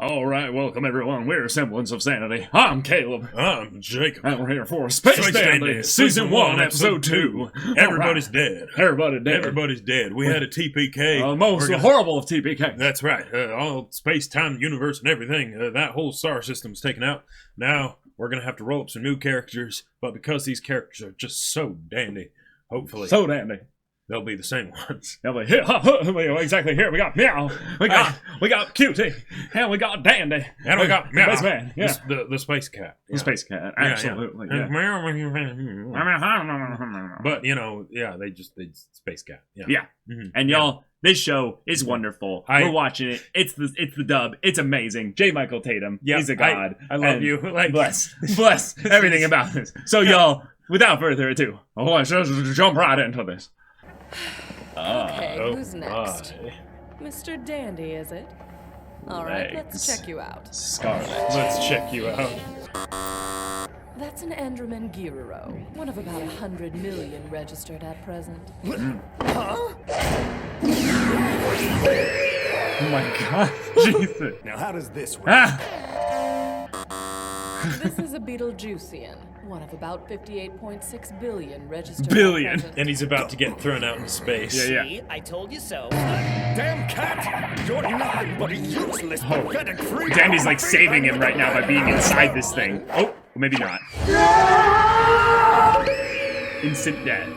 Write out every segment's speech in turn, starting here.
Alright, welcome everyone. We're Semblance of Sanity. I'm Caleb. I'm Jacob. And we're here for Space Dandy, Season 1, Episode 2. Everybody's dead. Everybody dead. Everybody's dead. We had a TPK. Most horrible of TPK. That's right. All space-time, universe, and everything. That whole star system's taken out. Now, we're going to have to roll up some new characters. But because these characters are just so dandy, hopefully... So dandy. They'll be the same ones. They'll be here. Exactly. Here we got Meow. We got Cutie. And we got Dandy. And we got Meow. Best man. Yeah. The space cat. The space cat. Absolutely. Yeah. But, you know, yeah, they space cat. Yeah. Mm-hmm. And y'all, this show is wonderful. We're watching it. It's the dub. It's amazing. J. Michael Tatum. Yep. He's a god. I love you. Like, bless everything about this. So y'all, without further ado, let's just jump right into this. Okay, who's next? Mr. Dandy, is it? Alright, let's check you out. Scarlet. Let's check you out. That's an Enderman Giriro, one of about 100 million registered at present. Huh? Oh my god, Jesus. Now how does this work? This is a Beetlejuician, one of about 58.6 billion registered Billion. at present. And he's about to get thrown out into space. Yeah. See, I told you so. Damn cat! You're nothing but a useless, pathetic freak! Dandy's like saving him right now by being inside this thing. Oh, maybe not. Instant death.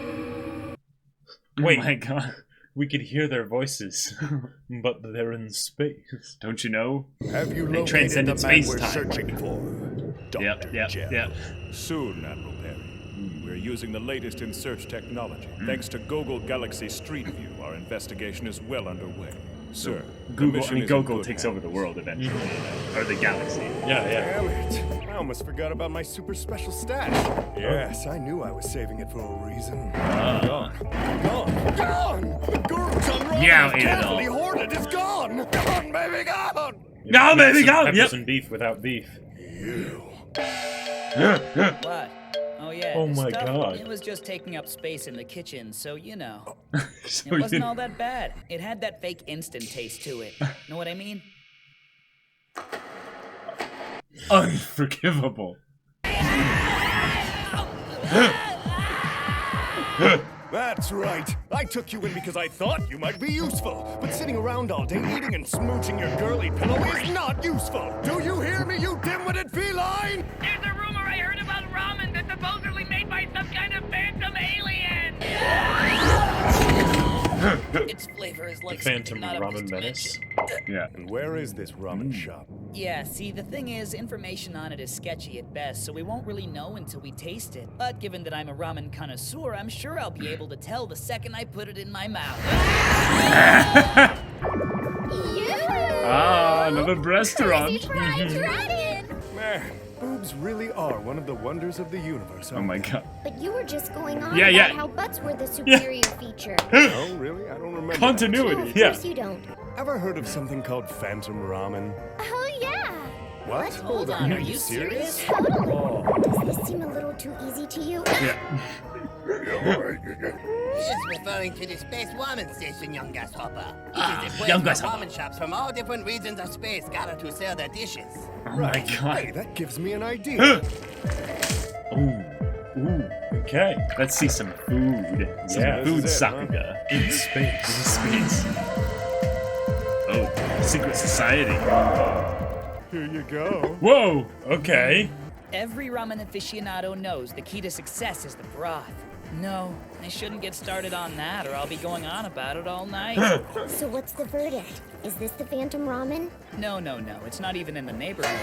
Wait. Oh my god. We could hear their voices, but they're in space. Don't you know? Have you They located transcended the man space we're time. searching for? Dr. Gel. Yep. Soon, Admiral Perry. We're using the latest in search technology. Thanks to Gogol Galaxy Street View, our investigation is well underway. Sir, Gogol takes over the world eventually. Or the galaxy. Yeah. Damn it. I almost forgot about my super special stash. Yes, I knew I was saving it for a reason. Gone. The gurus on Ramen Yeah, is ate it all. carefully hoarded is gone. Gone, baby, gone. No, baby, go! Peppers and beef without beef. What? Oh yeah. Oh this my stuff, God. It was just taking up space in the kitchen, so you know. So It wasn't all that bad. It had that fake instant taste to it. Know what I mean? Unforgivable. That's right. I took you in because I thought you might be useful. But sitting around all day eating and smooching your girly pillow is not useful. Do you hear me, you dim-witted feline? There's a rumor I heard about ramen that's supposedly made by some kind of phantom alien. Its flavor is like Phantom something not of this Ramen Menace. dimension. Yeah. And where is this ramen shop? Yeah, see, the thing is, information on it is sketchy at best, so we won't really know until we taste it. But given that I'm a ramen connoisseur, I'm sure I'll be able to tell the second I put it in my mouth. Another restaurant. Man, boobs really are one of the wonders of the universe. Oh my god. But you were just going on Yeah, about yeah. how butts were the superior feature. Oh, really? I don't remember. No, Continuity. of Yeah. course you don't. Ever heard of something called phantom ramen? Oh, yeah. What? Hold on, are you serious? Totally. Does this seem a little too easy to you? Yeah. He's referring to the Space Ramen Station, young grasshopper. It is a place young where grasshopper. ramen shops from all different regions of space gather to sell their dishes. Oh my Hey, god. that gives me an idea. Ooh. Okay. Let's see some food. Some Yeah, food this is it, sakuga. In space. In space. Oh, secret society. Here you go. Whoa. Okay. Every ramen aficionado knows the key to success is the broth. No, I shouldn't get started on that, or I'll be going on about it all night. So what's the verdict? Is this the phantom ramen? No, it's not even in the neighborhood.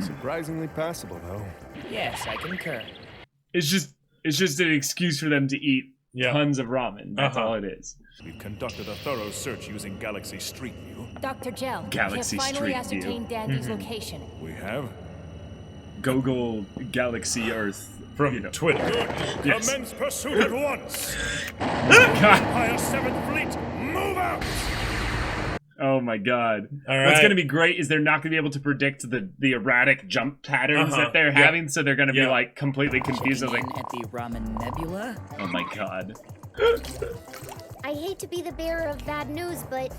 Surprisingly passable, though. Yes, I concur. It's just an excuse for them to eat Yeah. tons of ramen. That's all it is. We've conducted a thorough search using Galaxy Street View. Dr. Gel, Galaxy we have finally Street View. ascertained Dandy's location. We have Gogol Galaxy Earth. From Twitter. Yes. commence pursuit at once. God. Empire 7th Fleet, move out! Oh my god. All What's right. going to be great is they're not going to be able to predict the erratic jump patterns that they're Yeah. having, so they're going to be Yeah. like completely confused. Checking Like, in at the Ramen Nebula. oh my god. I hate to be the bearer of bad news, but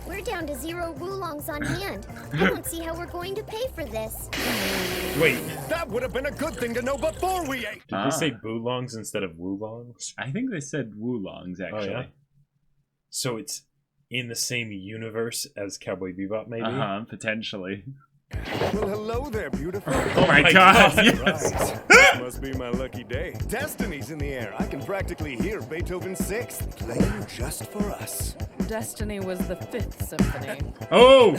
we're down to 0 wulongs on hand. I don't see how we're going to pay for this. Wait. That would have been a good thing to know before we ate. Did they say boolongs instead of woolongs? I think they said wulongs, actually. Oh, yeah? So it's in the same universe as Cowboy Bebop, maybe? Potentially. Well, hello there, beautiful. Oh my god, yes. Right. This must be my lucky day. Destiny's in the air. I can practically hear Beethoven's 6th playing just for us. Destiny was the 5th symphony. Oh!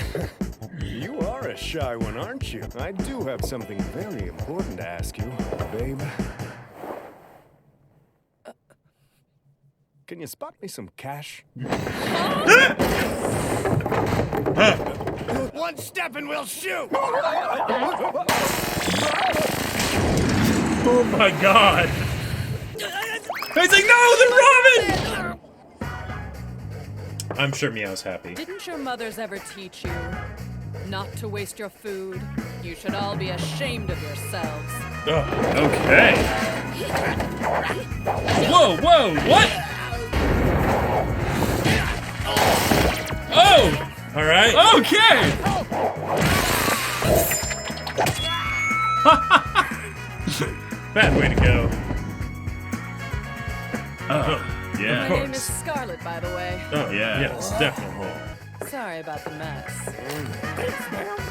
You are a shy one, aren't you? I do have something very important to ask you, babe. Can you spot me some cash? One step and we'll shoot! Oh my god! He's like, no, the ramen! I'm sure Meow's happy. Didn't your mothers ever teach you not to waste your food? You should all be ashamed of yourselves. Okay. Whoa, whoa, what? Oh! Alright. Okay! Bad way to go. Yeah. My name is Scarlet, by the way. Oh, Yeah. Yes, definitely. Sorry about the mess.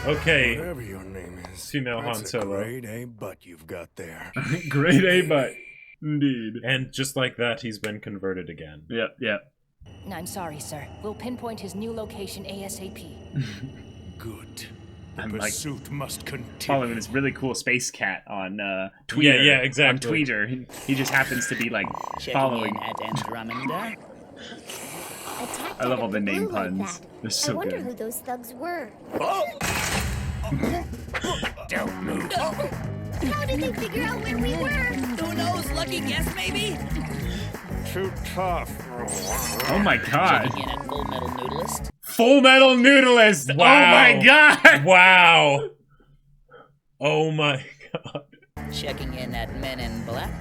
Okay. Whatever your name is. Female Han That's a Solo. grade A butt you've got there. Grade A butt. Indeed. And just like that, he's been converted again. Yep, yep. I'm sorry, sir. We'll pinpoint his new location ASAP. Good. The I'm like pursuit must continue. following this really cool space cat on Twitter. Yeah, exactly. On Twitter. He just happens to be like following. Checking in at Andromeda. Attacked I love out all of the name blue like puns. that. They're so I wonder good. who those thugs were. Don't move. How did they figure out where we were? Who knows? Lucky guess, maybe? Too tough. Oh my god. Checking in at Full Metal Noodleist. Full Metal Noodleist. Wow. Oh my god. Wow. Oh my god. Checking in at Men in Black.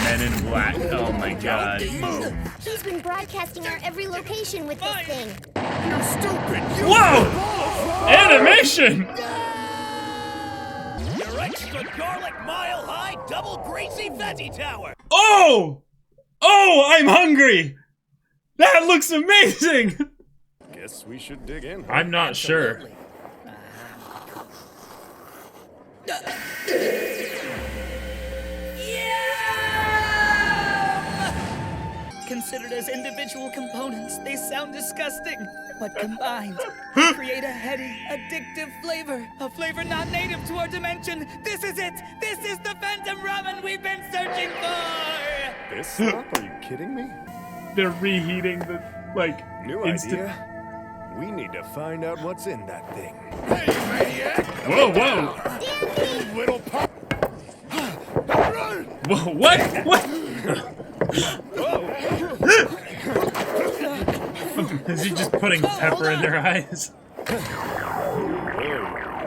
Men in Black. Oh my god. He's been broadcasting our every location with this thing. You're stupid. Whoa! Animation! Your extra garlic mile high double greasy veggie tower. Oh! Oh, I'm hungry! That looks amazing! Guess we should dig in. I'm not sure. Considered as individual components, they sound disgusting. But combined, create a heady, addictive flavor. A flavor not native to our dimension. This is it! This is the Phantom Ramen we've been searching for! This stuff? Are you kidding me? They're reheating the, like, New instant... idea. We need to find out what's in that thing. Hey, maniac! Whoa, whoa! Little pop. Whoa, what? What? Is he just putting pepper in their eyes?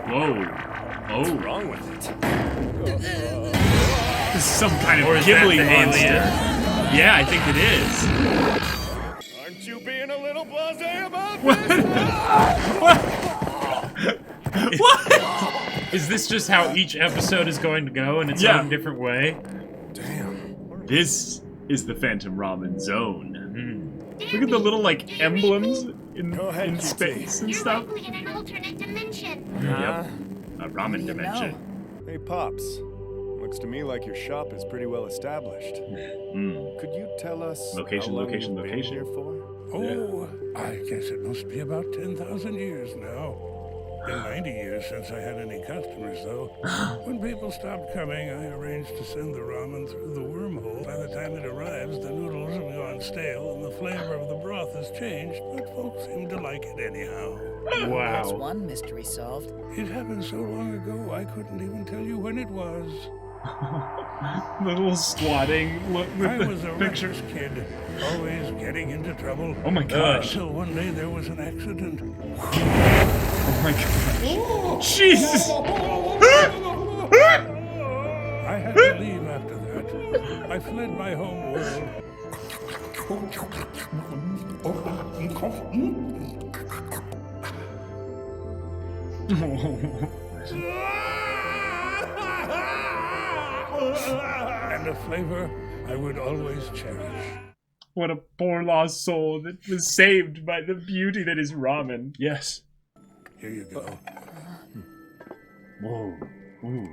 Whoa. What's Oh. wrong with it? This is some kind of Or is that Ghibli the monster. alien? Yeah, I think it is. Aren't you being a little blasé about What? What? Is this just how each episode is going to go in its Yeah. own different way? Damn. This is the Phantom Ramen Zone. Look at the little, like, emblems in space and You're stuff. likely in an alternate dimension. Yep. A ramen dimension. Hey, Pops. Looks to me like your shop is pretty well established. Could you tell us Location, how long location, you've been location. here for? Oh, I guess it must be about 10,000 years now. Been 90 years since I had any customers, though. When people stopped coming, I arranged to send the ramen through the wormhole. By the time it arrives, the noodles have gone stale and the flavor of the broth has changed, but folks seem to like it anyhow. That's Wow. one mystery solved. It happened so long ago, I couldn't even tell you when it was. The little squatting look I with was a the picture. reckless kid, always getting into trouble. Oh my gosh. Until one day there was an accident. Oh my god. Jesus! I had to leave after that. I fled my home world. And a flavor I would always cherish. What a poor lost soul that was saved by the beauty that is ramen. Yes. Here you go. Whoa. Ooh.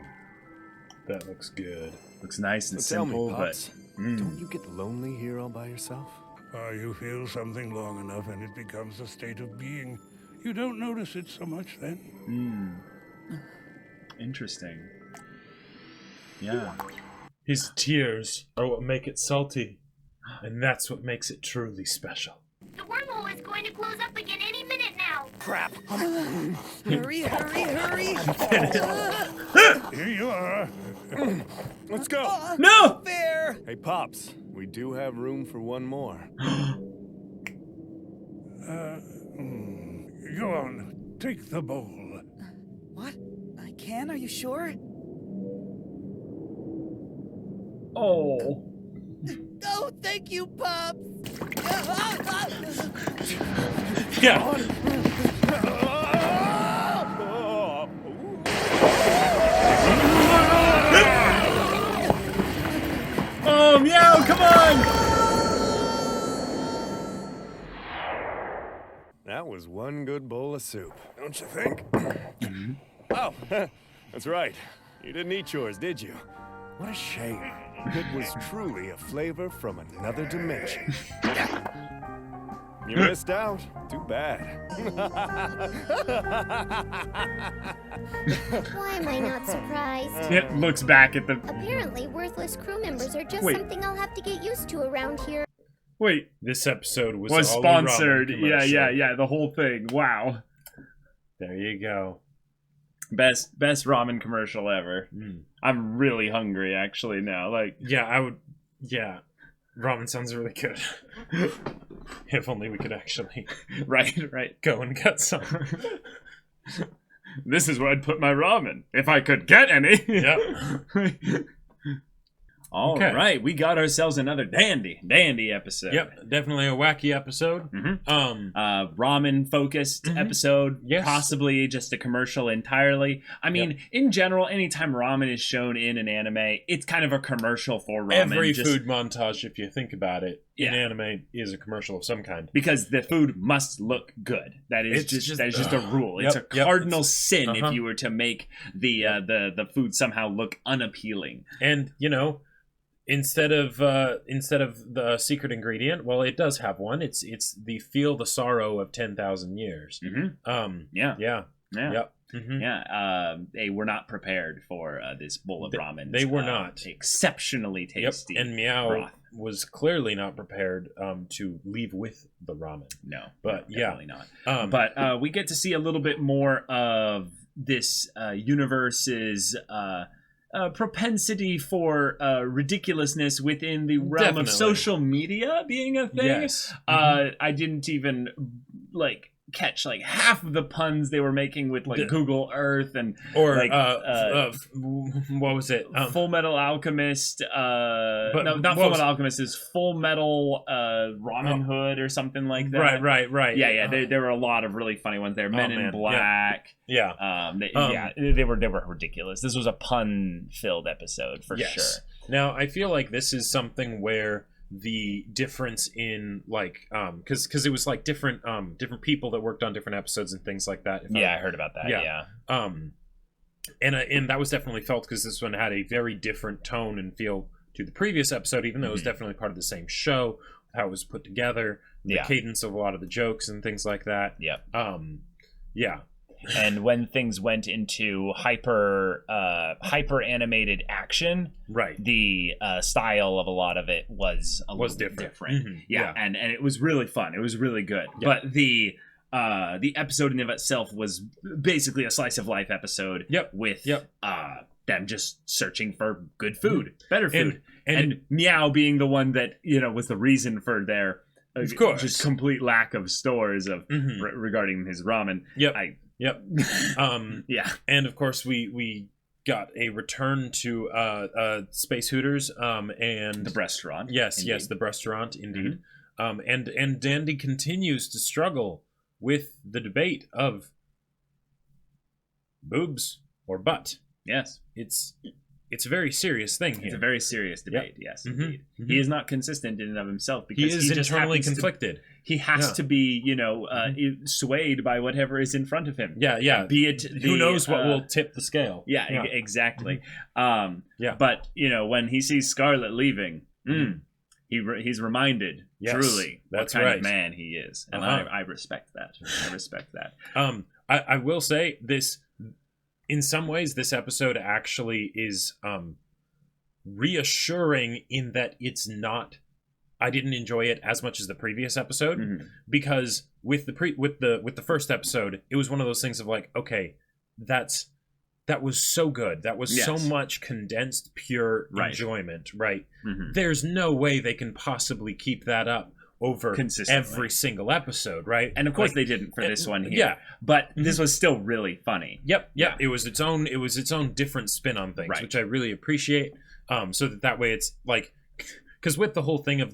That looks good. Looks nice and Tell me, simple, Pops, but don't you get lonely here all by yourself? You feel something long enough and it becomes a state of being. You don't notice it so much then. Interesting. Yeah. His tears are what make it salty, and that's what makes it truly special. The wormhole is going to close up again any minute now. Crap! Hurry, hurry, hurry! Here you are. Let's go! No! There! Hey, Pops, we do have room for one more. Go on. Take the bowl. What? I can? Are you sure? Oh. Oh, thank you, Pops! Yeah. Oh, meow, come on! That was one good bowl of soup, don't you think? Oh, that's right. You didn't eat yours, did you? What a shame. It was truly a flavor from another dimension. You missed out. Too bad. Why am I not surprised? It looks back at the... Apparently, worthless crew members are just Wait. something I'll have to get used to around here. Wait. This episode was all Sponsored. a ramen commercial. Yeah, the whole thing. Wow. There you go. Best ramen commercial ever. I'm really hungry actually now. Like, yeah, I would. Yeah, ramen sounds really good. If only we could actually right. go and get some. This is where I'd put my ramen if I could get any. Yep. All right, we got ourselves another dandy episode. Yep, definitely a wacky episode. Ramen focused episode. Yes. Possibly just a commercial entirely. I mean, in general, anytime ramen is shown in an anime, it's kind of a commercial for ramen. Every food montage, if you think about it, in Yeah. anime is a commercial of some kind. Because the food must look good. That is just a rule. It's a cardinal sin if you were to make the food somehow look unappealing. And you know, instead of the secret ingredient, well, it does have one. It's the feel the sorrow of 10,000 years. They were not prepared for this bowl of ramen. They were not. Exceptionally tasty. And Meow broth. was clearly not prepared to leave with the ramen. No, but definitely not. But we get to see a little bit more of this universe's propensity for ridiculousness within the realm of social media being a thing. Yes. I didn't even catch half of the puns they were making with Google Earth and what was it? Full Metal Alchemist. Not Full Metal Alchemist. Is Full Metal Ramen Hood or something like that. Right. Yeah. There were a lot of really funny ones there. Men in Black. Yeah. They were ridiculous. This was a pun-filled episode for sure. Now I feel like this is something where the difference in because it was different people that worked on different episodes and things like that. I heard about that. Yeah. And that was definitely felt because this one had a very different tone and feel to the previous episode, even though it was definitely part of the same show, how it was put together, the cadence of a lot of the jokes and things like that. And when things went into hyper animated action, the style of a lot of it was different. And it was really fun. It was really good. But the episode in of itself was basically a slice of life episode. With them just searching for good food, better food, and Meow being the one that was the reason for their of course just complete lack of stores of regarding his ramen. And of course we got a return to Space Hooters and the restaurant. Yes, the restaurant indeed. And Dandy continues to struggle with the debate of boobs or butt. Yes. It's a very serious thing here. It's a very serious debate, yes, indeed. Mm-hmm. He is not consistent in and of himself because he is internally conflicted. He has to be, swayed by whatever is in front of him. Yeah. Be it who knows what will tip the scale. Yeah. Exactly. Mm-hmm. But when he sees Scarlet leaving, he's reminded truly what kind of man he is, and I respect that. I will say this. In some ways, this episode actually is reassuring in that it's not. I didn't enjoy it as much as the previous episode because with the first episode, it was one of those things of like, okay, that was so good. That was so much condensed, pure enjoyment, right? Mm-hmm. There's no way they can possibly keep that up over every single episode, right? And of course they didn't for this one here. Yeah. But this was still really funny. Yep. It was its own different spin on things, which I really appreciate. So that way it's like, because with the whole thing of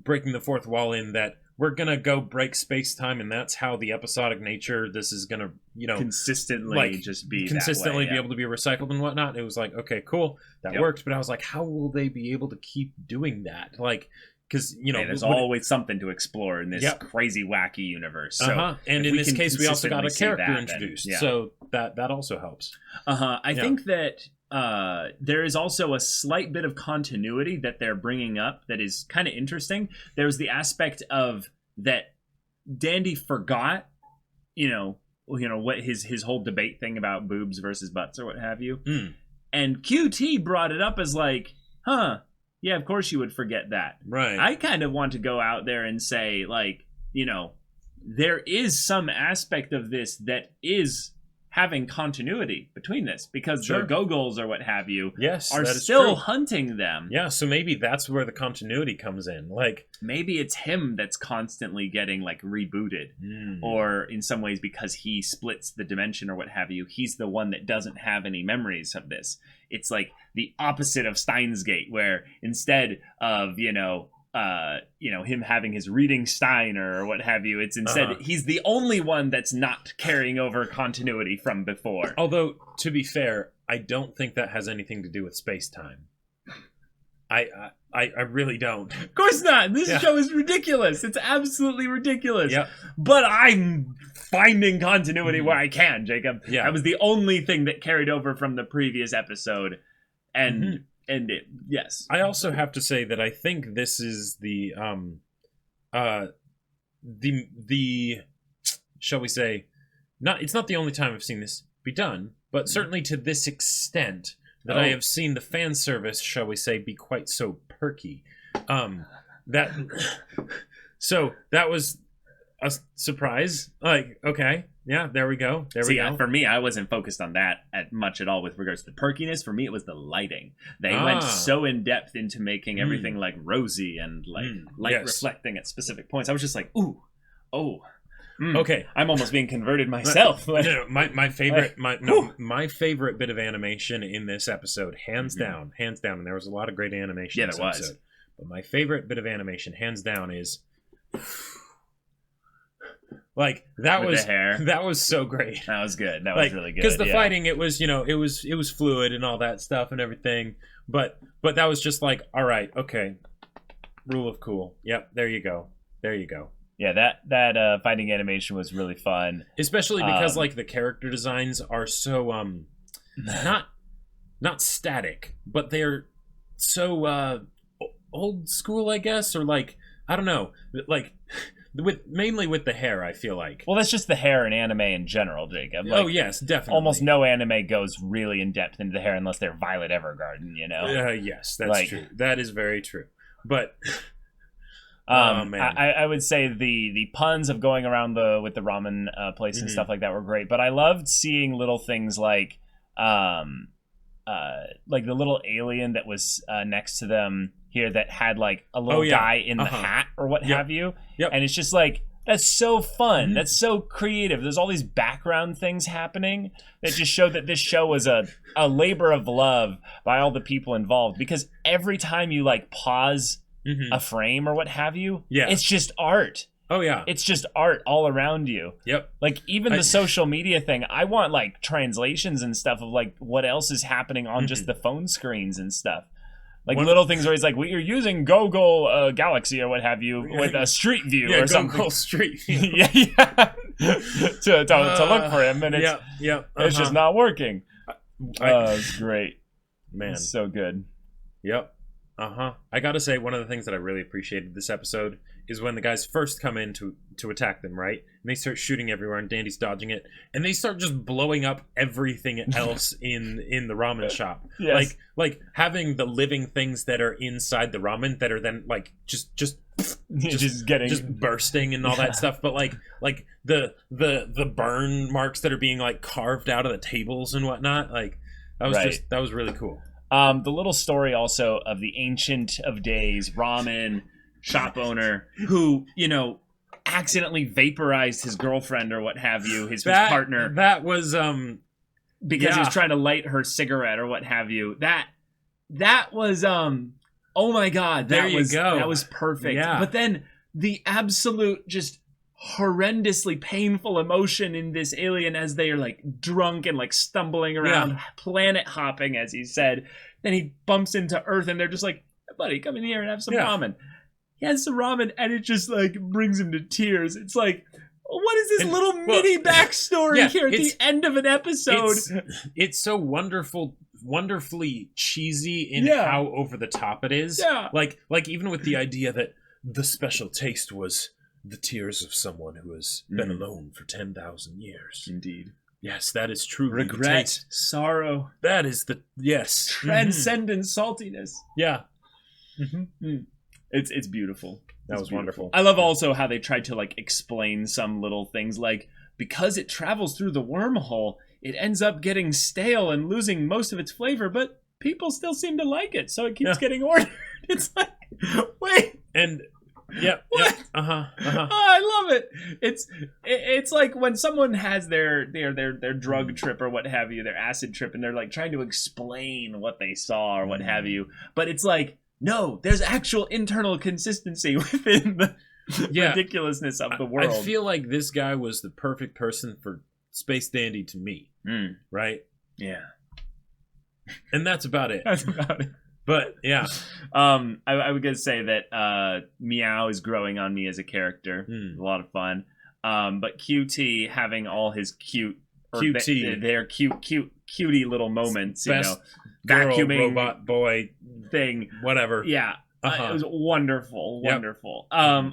breaking the fourth wall in that we're gonna go break space-time and that's how the episodic nature this is gonna, consistently just be consistently that way, be able to be recycled and whatnot. It was like, okay, cool, that worked, but I was like, how will they be able to keep doing that? Like, because there's always something to explore in this crazy wacky universe. So and in this case we also got a character introduced, so that also helps. I think that there is also a slight bit of continuity that they're bringing up that is kind of interesting. There's the aspect of that Dandy forgot, what his whole debate thing about boobs versus butts or what have you, and QT brought it up as like, yeah, of course you would forget that. Right. I kind of want to go out there and say, like, there is some aspect of this that is having continuity between this because the Googles or what have you are still hunting them. Yeah, so maybe that's where the continuity comes in. Like, maybe it's him that's constantly getting like rebooted, or in some ways because he splits the dimension or what have you, he's the one that doesn't have any memories of this. It's like the opposite of Steins Gate, where instead of him having his reading Stein or what have you, it's instead he's the only one that's not carrying over continuity from before. Although, to be fair, I don't think that has anything to do with space-time. I really don't. Of course not. This show is ridiculous. It's absolutely ridiculous. Yep. But I'm finding continuity where I can, Jacob. Yeah. That was the only thing that carried over from the previous episode. And yes. I also have to say that I think this is the shall we say, it's not the only time I've seen this be done, but certainly to this extent that I have seen the fan service, shall we say, be quite so perky. So that was a surprise. Like, okay, yeah, there we go. We go. For me, I wasn't focused on that much at all with regards to the perkiness. For me, it was the lighting. They went so in depth into making everything like rosy and like light reflecting at specific points. I was just like, ooh, oh. Okay, I'm almost being converted myself. My favorite bit of animation in this episode, hands down, and there was a lot of great animation in this episode. But my favorite bit of animation, hands down, is like that was so great. That was good. That was really good. Because the fighting, it was it was fluid and all that stuff and everything. But that was just like, all right, okay, rule of cool. Yep, there you go. Yeah, that fighting animation was really fun, especially because like the character designs are so not static, but they're so old school, I guess, or like I don't know, like mainly with the hair. I feel like that's just the hair in anime in general, Jacob. Like, yes, definitely. Almost no anime goes really in depth into the hair unless they're Violet Evergarden, Yes, that's true. That is very true, but. Man. I would say the puns of going around with the ramen place and stuff like that were great, but I loved seeing little things like the little alien that was next to them here that had like a little guy in the hat or what have you, and it's just like that's so fun, that's so creative. There's all these background things happening that just show that this show was a labor of love by all the people involved, because every time you like pause a frame or what have you. Yeah. It's just art. Oh, yeah. It's just art all around you. Yep. Like, even the social media thing, I want, like, translations and stuff of, like, what else is happening on just the phone screens and stuff. Like, little things where he's like, you're using Google Galaxy or what have you with a Street View or something. Google Street View. yeah. to look for him, and it's, it's just not working. It's great. Man. It's so good. Yep. I gotta say, one of the things that I really appreciated this episode is when the guys first come in to attack them, right? And they start shooting everywhere, and Dandy's dodging it, and they start just blowing up everything else in the ramen shop. Yes. Like having the living things that are inside the ramen that are then like just bursting and all that stuff. But like the burn marks that are being like carved out of the tables and whatnot. Like that was really cool. The little story also of the Ancient of Days ramen shop owner who, accidentally vaporized his girlfriend or what have you, his partner. That was because he was trying to light her cigarette or what have you. That was oh my god, that was perfect. Yeah. But then the absolute just horrendously painful emotion in this alien as they are like drunk and like stumbling around, planet hopping, as he said. Then he bumps into Earth and they're just like, hey, buddy, come in here and have some ramen. He has some ramen and it just like brings him to tears. It's like, what is this little mini backstory here at the end of an episode? It's so wonderfully cheesy in how over the top it is. Yeah. Like even with the idea that the special taste was the tears of someone who has been alone for 10,000 years. Indeed. Yes, that is true. Regret, sorrow. That is transcendent saltiness. Yeah. It's beautiful. That was wonderful. I love also how they tried to like explain some little things, like because it travels through the wormhole, it ends up getting stale and losing most of its flavor, but people still seem to like it, so it keeps getting ordered. It's like, wait. And what? Oh, I love it. It's like when someone has their drug trip or what have you, their acid trip, and they're like trying to explain what they saw or what have you, but it's like, no, there's actual internal consistency within the ridiculousness of the world. I feel like this guy was the perfect person for Space Dandy to me. Right? Yeah. And that's about it. That's about it. But yeah, I would gonna say that Meow is growing on me as a character. A lot of fun. But QT having all his cutie little moments, best vacuuming robot boy thing, whatever. Yeah. It was wonderful.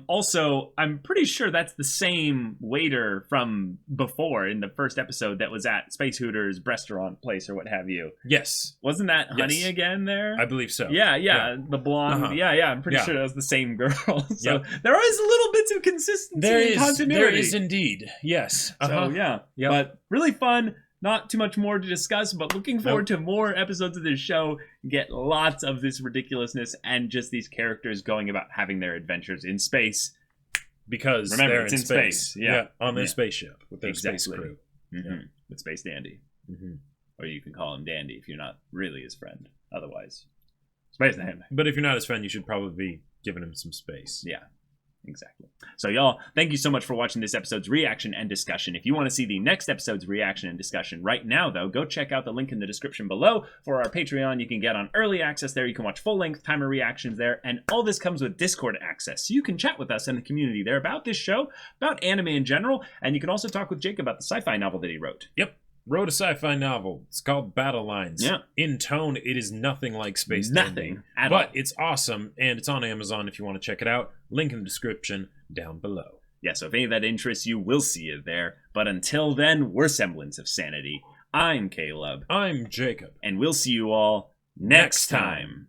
Also, I'm pretty sure that's the same waiter from before in the first episode that was at Space Hooters restaurant place or what have you. Yes. Wasn't that Honey again there? I believe so. Yeah. The blonde. Yeah. I'm pretty sure that was the same girl. So there is little bits of consistency and continuity. There is indeed. Yes. So but really fun. Not too much more to discuss, but looking forward to more episodes of this show. Get lots of this ridiculousness and just these characters going about having their adventures in space. Because remember, they're it's in space. Yeah. On their spaceship with their space crew. With Space Dandy. Or you can call him Dandy if you're not really his friend. Otherwise, Space Dandy. But if you're not his friend, you should probably be giving him some space. Yeah. Exactly. So y'all, thank you so much for watching this episode's reaction and discussion. If you want to see the next episode's reaction and discussion right now, though, go check out the link in the description below for our Patreon. You can get on early access there. You can watch full-length timer reactions there. And all this comes with Discord access. So you can chat with us in the community there about this show, about anime in general. And you can also talk with Jake about the sci-fi novel that he wrote. Yep. Wrote a sci-fi novel. It's called Battle Lines. Yeah. In tone, it is nothing like Space Dandy. But it's awesome, and it's on Amazon if you want to check it out. Link in the description down below. Yeah, so if any of that interests you, we'll see you there. But until then, we're Semblance of Sanity. I'm Caleb. I'm Jacob. And we'll see you all next time.